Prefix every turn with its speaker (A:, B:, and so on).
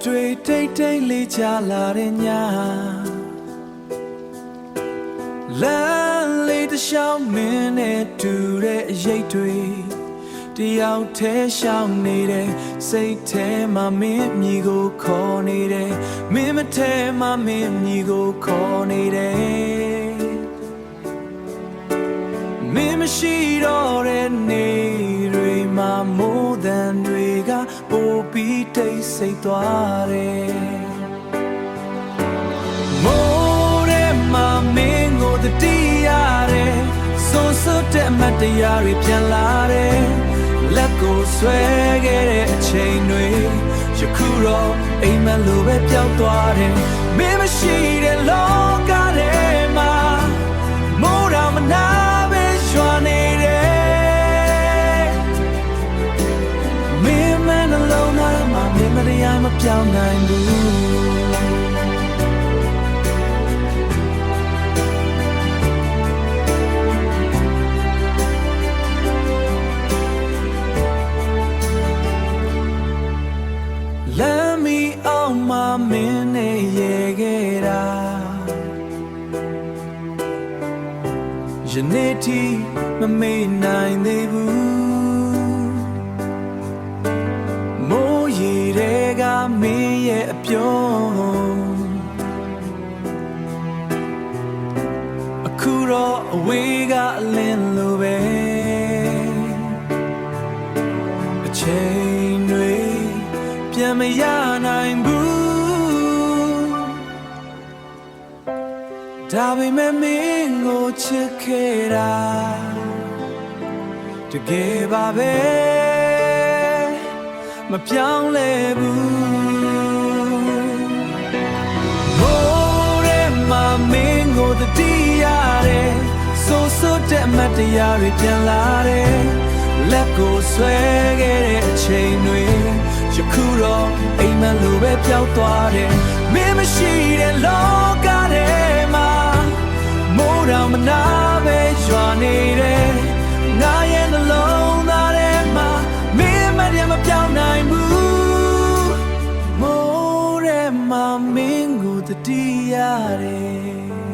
A: တွေတိတ်တိတ်လေးချလာတဲ့ညလမ်းလေးတစ်လျှောက်မင်းနဲ့တူတဲ့အရိပ်တွေတယောက်တည်းရှောင်နေတဲ့စိတ်ထဲမှာမင်းမြည်ကိုခေါ်နေတယ်မင်းမထဲမှာမင်းမြည်ကိုခေါ်နေတယ်မင်းမရှိတော့တဲ့နေတွေမှာမိုးတန်တွေကပိုပြီးတိတ်ဆိတ်သွားတယ်မိုးထဲမှာမင်းကိုတတိရတယ်စိုးစိုးတဲ့အမတ်တရားတွေပြန်လာတယ်လက်ကိုဆွဲခဲ့တဲ့အချိန်တွေယခုတော့အိမ်မက်လိုပဲပျောက်သွားတယ်မင်းမရှိတဲ့လောကထဲမှာမိုးတော်မနာပဲရွာနေတယ်မင်းမနှလုံးသားမှာမင်းမတရားမပြောင်းနိုင်ဘူးမင်းနဲ့ရေခဲ့တာယနေ့ထိမမေ့နိုင်သေးဘူးမိုးရေတွေကမင်းရဲ့အပြုံးအခုတော့အဝေးကအလင်းလိုပဲအချိန်တွေပြန်မရနိုင်ဘူးဒါပေမဲ့မင်းကိုချစ်ခဲ့တာတကယ်ပါပဲမပြောင်းလဲဘူးမိုးထဲမှာမင်းကိုတတိရတယ်စိုးစိုးတဲ့အမတ်တရားတွေပြန်လာတယ်လက်ကိုဆွဲခဲ့တဲ့အချိန်တွေယခုတော့အိမ်မက်လိုပဲပျောက်သွားတယ်မင်းမရှိတဲ့လောကထဲမှာမိုးတော်မနာပဲရွာနေတယ်ငါရဲ့နှလုံးသားထဲမှာမင်းမတည်းမပြောင်းနိုင်ဘူးမိုးထဲမှာမင်းကိုတတိရတယ်